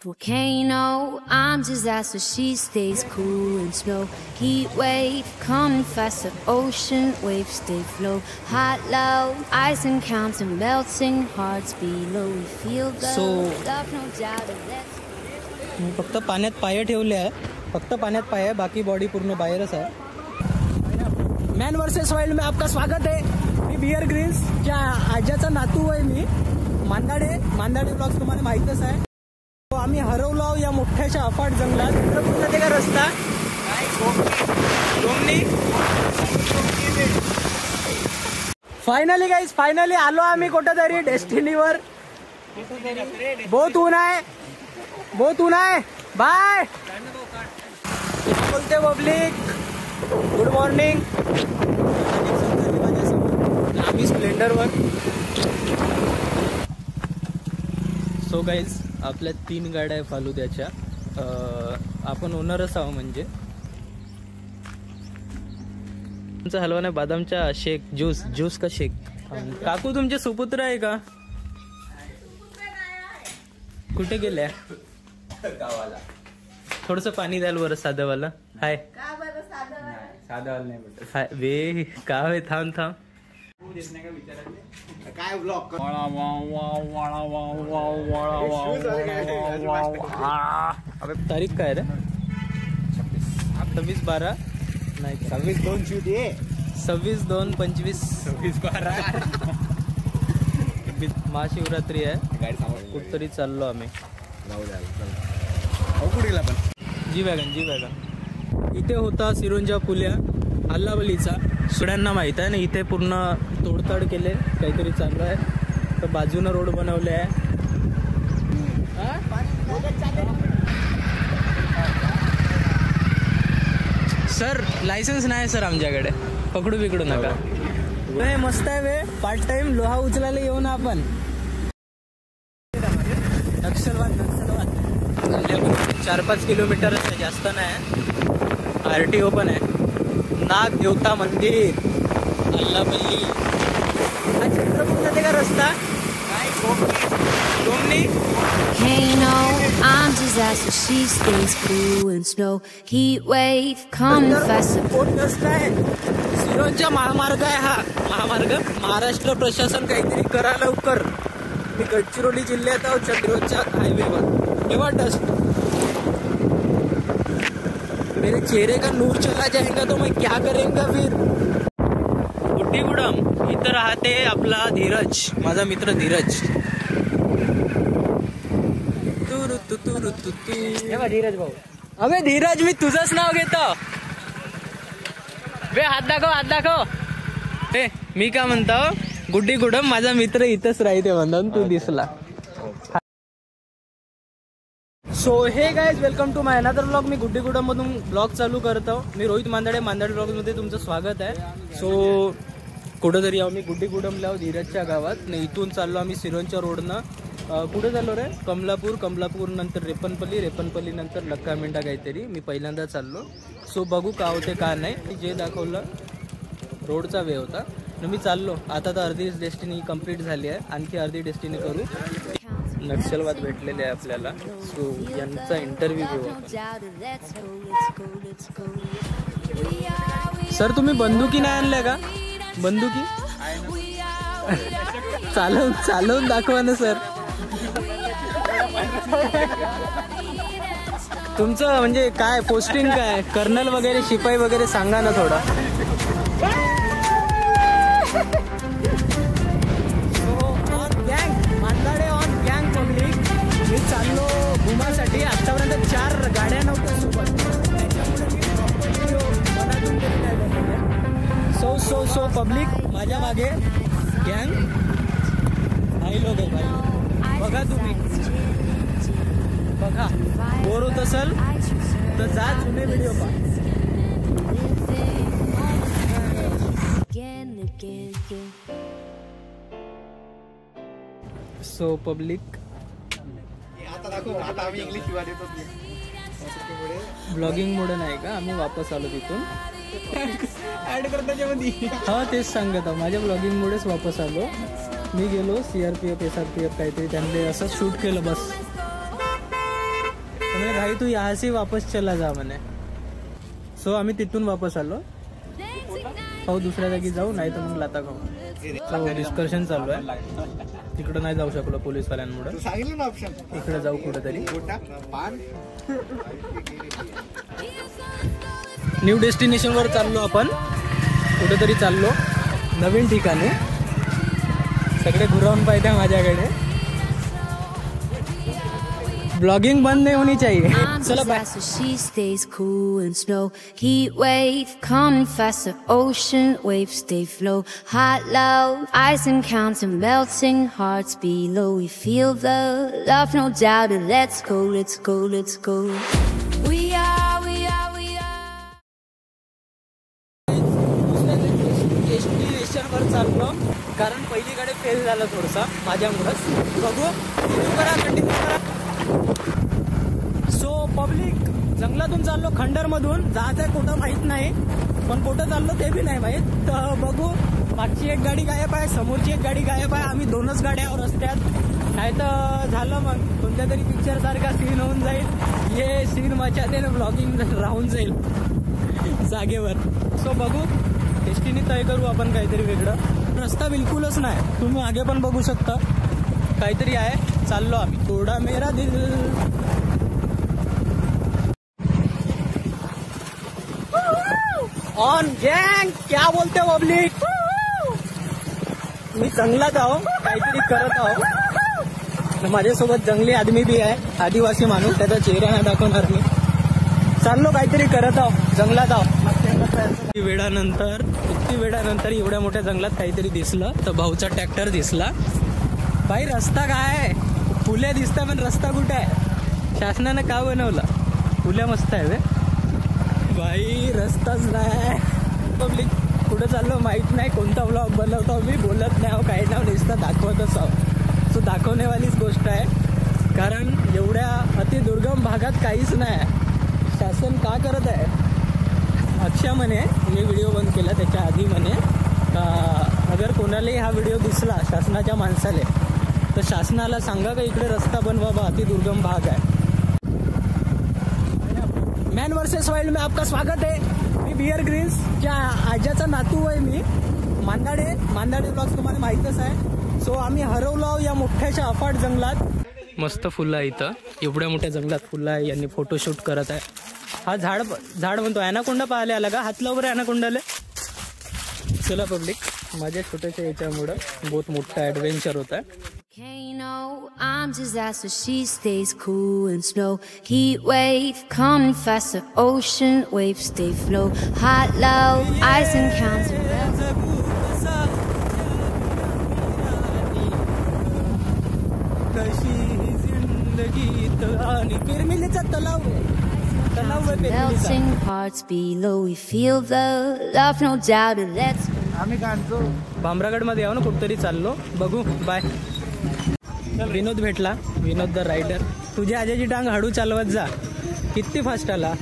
Volcano, I'm disaster, she stays cool and slow. Heat wave, coming faster, ocean waves stay flow. Hot love, ice and counts and melting hearts below. We feel the love, no doubt of that. फक्त पाण्यात पाय ठेवले आहे, फक्त पाण्यात पाय आहे, बाकी बॉडी पूर्ण बाहेरच आहे. मॅन वर्सेस वाइल्ड में आपका स्वागत आहे. मी बियर ग्रिल्सच्या आज्याचा नातू आहे. मी मांदाडे ब्लॉग्स तुम्हाला माहितच आहे. आम्ही हरवलो या मोठ्याच्या अफाट जंगलात. कुठला ते का रस्ता फायनली आलो आम्ही कुठेतरी डेस्टिनीवर. बहुत ऊन आहे. बाय बोलते पब्लिक. Good morning. आम्ही स्प्लेंडरवर. सो गाईज आपल्या 3 गाड्या आहे फालुद्याच्या. आपण ओनरच आहो. म्हणजे तुमचा हलवा नाही, बदामचा शेक, ज्यूस का शेक. काकू तुमचे सुपुत्र आहे का? कुठे गेल्या? गावाला. थोडस पाणी द्याल बरं साधंवाला. हाय साधा नाही भेटत. हाय वे का आहे. थांब काय ब्लॉक तारीख काय रे? 26/12 नाही, 26/2 शूट आहे. 26/2/25 महाशिवरात्री आहे. गाडी सांभाळ. कुठतरी चाललो आम्ही. कुठेला पण जी वॅगन इथे होता. सिरोंजा पुल्या अल्लावलीचा सगळ्यांना माहित आहे ना. इथे पूर्ण तोडताड केले, काहीतरी चालू आहे. तर बाजूनं रोड बनवले आहे. सर लायसन्स नाही सर आमच्याकडे. पकडू बिकडू नका. मस्त आहे वे. पार्ट टाइम लोहा उचलायला येऊ ना आपण. नक्षलवाद 4-5 किलोमीटर जास्त नाही. RTO पण आहे. नाग देवता मंदिर अल्लापल्ली. हा चित्रकूटचा ते का रस्ता Volcano, I'm disaster, she stays cool and slow. Heat wave, coming faster. रस्ता आहे. सिरोंचा महामार्ग आहे. हा महामार्ग महाराष्ट्र प्रशासन काहीतरी करा लवकर. मी गडचिरोली जिल्ह्यात आहोत. चंद्रोच्या हायवेवर. केव्हा डस्ट मेरे चेहरे का नूर चला जाएगा तो मैं क्या करेंगा फिर. गुड्डीगुडम इथं राहते आपला धीरज, माझा मित्र धीरज. धीरज भाऊ. अबे धीरज, मी तुझंच नाव घेतो. बे हात दाखव. हे मी काय म्हणतो, गुड्डीगुडम माझा मित्र इथंच राहते म्हणून तू दिसला. So hey guys, welcome to my another blog. मी गुड्डीगुडम मधून ब्लॉग चालू करतो. मी रोहित मांदाडे ब्लॉग मध्ये तुमचं स्वागत आहे. सो कुठेतरी आम्ही गुड्डीगुडमला आहोत, धीरजच्या गावात. नाही, इथून चाललो आम्ही सिरोंच्या रोडनं. कुठे चाललो रे? कमलापूर नंतर रेपनपल्ली नंतर लक्कामेंढा काहीतरी. मी पहिल्यांदा चाललो. सो बघू का होते का नाही. जे दाखवलं रोडचा वे होता. मी चाललो. आता तर अर्धी डेस्टिनी कंप्लीट झाली आहे. आणखी अर्धी डेस्टिनी करू. नक्षलवाद भेटलेले आहे आपल्याला. सो यांचा इंटरव्ह्यू घेऊ. सर तुम्ही बंदुकी नाही आणल्या का? बंदुकी चालवून दाखवा ना सर. तुमचं म्हणजे काय पोस्टिंग काय? कर्नल वगैरे, शिपाई वगैरे सांगा ना थोडा. मी चाललो घुमासाठी. आतापर्यंत 4 गाड्या नव्हत्या सोबत. सो पब्लिक माझ्या मागे गँग काही लोक आहे भाई. बघा तुम्ही, बघा. बोर होत असेल तर जा जुने व्हिडिओ पहा. सो पब्लिक ब्लॉगिंग मोड नाही का? आम्ही वापस आलो तिथून. ऍड करताच्या मध्ये. हा तेच सांगत आहो. माझ्या ब्लॉगिंग मुळेच वापस आलो. मी गेलो CRPF SRPF काहीतरी त्यांनी असं शूट केलं बस. म्हणजे भाई तू यहाँ से वापस चला जा म्हणे. सो आम्ही तिथून वापस आलो. हो दुसऱ्या जागी जाऊ नाही तर मग लाता खाऊ. डिस्कशन चालू आहे. तिकडं नाही जाऊ शकलो पोलीसवाल्यांमुळे. इकडे जाऊ कुठेतरी. न्यू डेस्टिनेशन वर चाललो आपण. कुठेतरी चाललो नवीन ठिकाणी. सगळे घुरावून पाहिजे माझ्याकडे. ब्लॉगिंग बंद नहीं होनी चाहिए. चलो bye. So she stays cool and slow. Heat wave coming faster. Ocean waves stay flow. Hot love, ice and counting, melting hearts below. We feel the love, no doubt. And let's go, let's go, let's go. We are, we are, we are. Destination वर चाललो कारण पहिली गाडी fail झाला थोडसा माझ्यामुळेच. बघू continue करा. So public जंगलातून चाललो खंडरमधून. जायचंय कुठं माहित नाही पण कुठं चाललो ते बी नाही माहित. तर बघू. मागची एक गाडी गायब आहे समोरची एक गाडी गायब आहे. आम्ही दोनच गाड्या रस्त्यात. नाही तर झालं मग कोणत्या तरी पिक्चर सारखा सीन होऊन जाईल. हे सीन मचाते ना ब्लॉगिंग राहून जाईल जागेवर. सो बघू डेस्टिनी तय करू आपण काहीतरी वेगळं. रस्ता बिलकुलच नाही. तुम्ही मागे पण बघू शकता काहीतरी आहे. चाललो आम्ही. थोडा मेरा दिल. ऑन गँग क्या बोलते पब्लिक. मी जंगलात आहो काहीतरी करत आहो. माझ्यासोबत जंगली आदमी बी आहे. आदिवासी माणूस. त्याचा चेहरा नाही दाखवणार मी. चाललो काहीतरी करत आहो जंगलात आहो. किती वेळानंतर एवढ्या मोठ्या जंगलात काहीतरी दिसलं. तर भाऊचा ट्रॅक्टर दिसला. भाई रस्ता काय आहे. पुल्या दिसता पण रस्ता कुठे आहे. शासनानं का बनवला. पुल्या मस्त आहे वे भाई. रस्ताच नाही. पब्लिक कुठं चाललो माहित नाही. कोणता ब्लॉग बनवतो मी बोलत नाही आहो काही नाव नुसतं दाखवतच आहो. सो दाखवण्यावालीच गोष्ट आहे. कारण एवढ्या अतिदुर्गम भागात काहीच नाही. शासन का करत आहे. अक्षा म्हणे मी व्हिडिओ बंद केला त्याच्या आधी म्हणे अगर कोणालाही हा व्हिडिओ दिसला शासनाच्या माणसाले तर शासनाला सांगा का इकडे रस्ता बनवा बा. अतिदुर्गम भाग आहे. मॅन वर्सेस वाईल्ड में आपका स्वागत आहे. मी बियर ग्रिल्सच्या आज्याचा नातू आहे. मी मांदाडे ब्लॉग्स तुम्हाला माहीतच आहे. सो आम्ही हरवलो या मोठ्याशा अफाट जंगलात. मस्त फुलं आहे इथं. एवढ्या मोठ्या जंगलात फुलं आहे. यांनी फोटोशूट करत आहे. हा झाड म्हणतो ॲनाकोंडा पाहायला आला का. हात लाव बरं ॲनाकोंडाले. चला पब्लिक माझ्या छोट्याशा याच्यामुळं बहुत मोठा ॲडव्हेंचर होता. Volcano, I'm disaster, she stays cool and slow. Heat wave coming faster, ocean waves stay flow. Hot love, ice and counting. Melting hearts below, we feel the love, no doubt. And let's आम्ही काढतो. भामरागड मध्ये यावं ना कुठतरी चाललो. बघू bye. विनोद भेटला. विनोद the rider. तुझ्या आज्याची टांग हळू चालवत जा. किती फास्ट आला.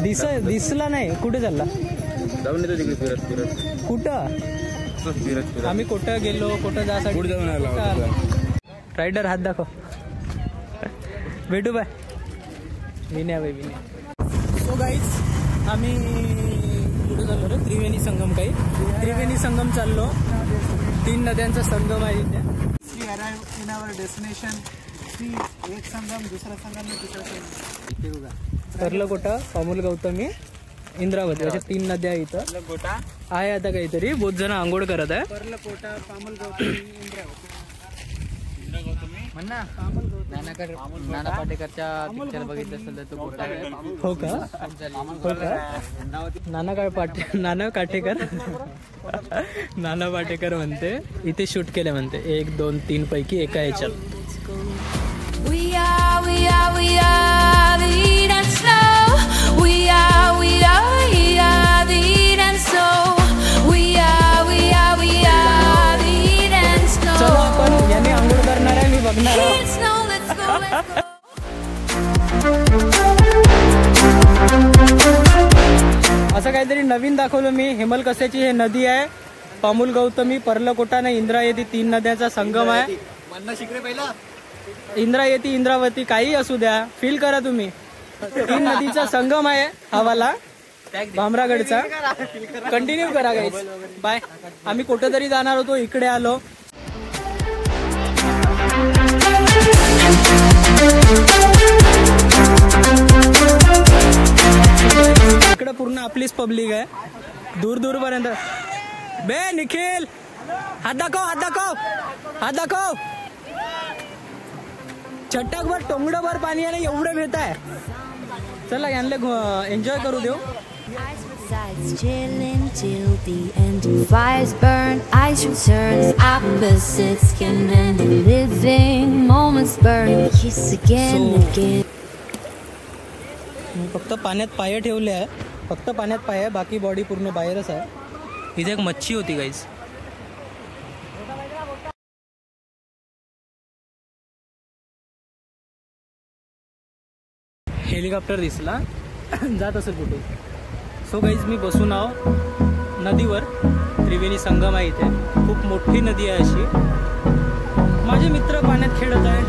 दिसला नाही. कुठे चालला. कुठं आम्ही कुठं गेलो कुठं जासाठी. रायडर हात दाखव. भेटू बाय. विनया बाई विनया. सो गाईज आम्ही कुठे चाललो रे. त्रिवेणी संगम. त्रिवेणी संगम चाललो. 3 नद्यांचा संगम आहे इथे. In our destination. एक संगम दुसरा संगम तिसरा संगम. पर्लकोटा अमूल गौतमी इंद्रावती अशा 3 नद्या इथं आहे. आता काहीतरी बहुत जण आंघोळ करत आहे. पर्लकोटा पामुल गौतमी इंद्रावती. म्हणा नाना पाटेकरच्या पिक्चर बघितलं असेल तर तो कोटा आहे. हो का. नाना काटेकर नाना पाटेकर म्हणते इथे शूट केलं म्हणते. 1 2 3 पैकी एका ह्याच्यात. We are the Eden Snow. We are the Eden Snow. We are the Eden Snow. चलो आपण याने आंघोळ करणार आहे. मी बघणार आहे. Eden Snow, let's go, let's go. असं काहीतरी नवीन दाखवलं मी. हेमलकसाची हे नदी आहे. पामुल गौतमी पर्लकोटा आणि इंद्रायती 3 नद्यांचा संगम आहे. म्हणणं शिकरे पहिला. इंद्रायती इंद्रावती काही असू द्या, फील करा तुम्ही. 3 नदीचा संगम आहे हवाला भामरागडचा. कंटिन्यू करा गाईज. बाय. आम्ही कुठेतरी जाणार होतो, इकडे आलो. इकडे पूर्ण आपलीच पब्लिक आहे, दूर दूर पर्यंत. बे निखिल, हात दाखव, हात दाखव, हात दाखव. चट्टाकभर टोंगडभर पाणी आहे, एवढं भेट आहे. चला यांना एन्जॉय करू देऊ. Chilling till the end. Fires burn, ice returns, opposite skin, and the living moments burn. Kiss again, again. फक्त पाण्यात पाय ठेवले आहे, फक्त पाण्यात पाय आहे, बाकी बॉडी पूर्ण बाहेरच आहे. इथे एक मच्छी होती गाईज. हेलिकॉप्टर दिसला जात असेल कुठे. सो गाईज मी बसून आहो नदीवर. त्रिवेणी संगम आहे इथे, खूप मोठी नदी आहे अशी. माझे मित्र पाण्यात खेळत आहे,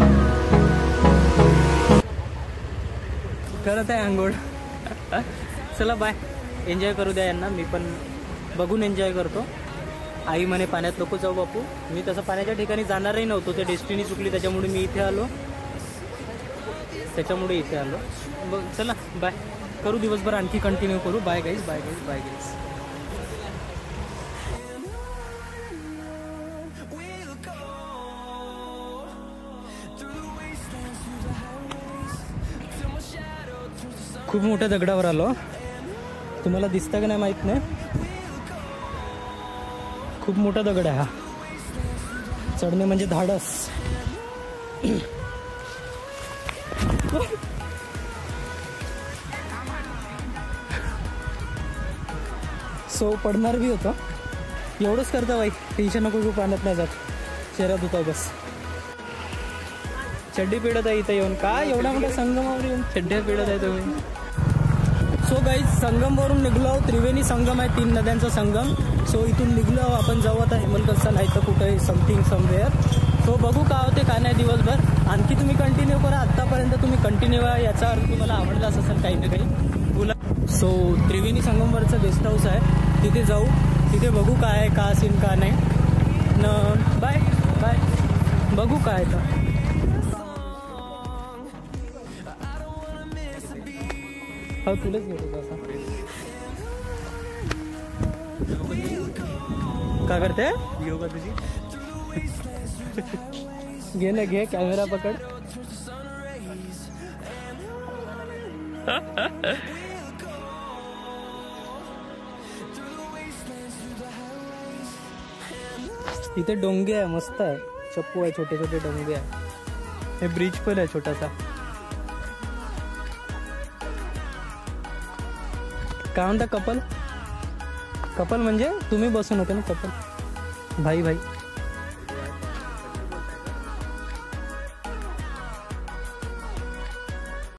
करत आहे आंघोळ. चला बाय. एन्जॉय करू द्या यांना, मी पण बघून एन्जॉय करतो. आई म्हणे पाण्यात नको जाऊ बापू. मी तसं पाण्याच्या ठिकाणी जाणारही नव्हतो, ते डेस्टिनी चुकली त्याच्यामुळे मी इथे आलो, त्याच्यामुळे इथे आलो. बघ चला बाय. करू दिवसभर आणखी कंटिन्यू करू. Bye guys, bye guys, bye guys. खूप मोठ्या दगडावर आलो. तुम्हाला दिसतं का नाही माहित नाही. खूप मोठा दगड आहे हा. चढणे म्हणजे धाडस. सो पडणार बी होतं. एवढंच करता बाई, टेन्शन नको, खूप पाण्यात नाही जात. चेहरा धुता बस. चड्डी पिढत आहे इथं येऊन. काय एवढा मोठ्या संगमावर येऊन चड्ड्या पिढत आहे तुम्ही. So guys संगमवरून निघलो. त्रिवेणी संगम आहे, 3 नद्यांचा संगम. सो इथून निघलो आपण. जाऊ आता हेमलकसा नाही तर कुठे समथिंग समवेअर. सो बघू का होते का नाही दिवसभर. आणखी तुम्ही कंटिन्यू करा. आत्तापर्यंत तुम्ही कंटिन्यू आहे, याचा अर्थ तुम्हाला आवडलाच असेल काही ना काही बोला. सो त्रिवेणी संगमवरचं गेस्ट हाऊस आहे, तिथे जाऊ. तिथे बघू काय आहे, का सीन का नाही न. Bye bye. बघू काय तर. हो तुलाच घेतो असं. काय करते योगा तुझी. घे ना, घे कॅमेरा पकड. इथे डोंगे आहे, मस्त आहे. चप्पू आहे, छोटे छोटे डोंगे आहे. हे ब्रिज पण आहे छोटासा. काय म्हणता कपल. कपल म्हणजे तुम्ही बसून होते ना कपल. भाई भाई.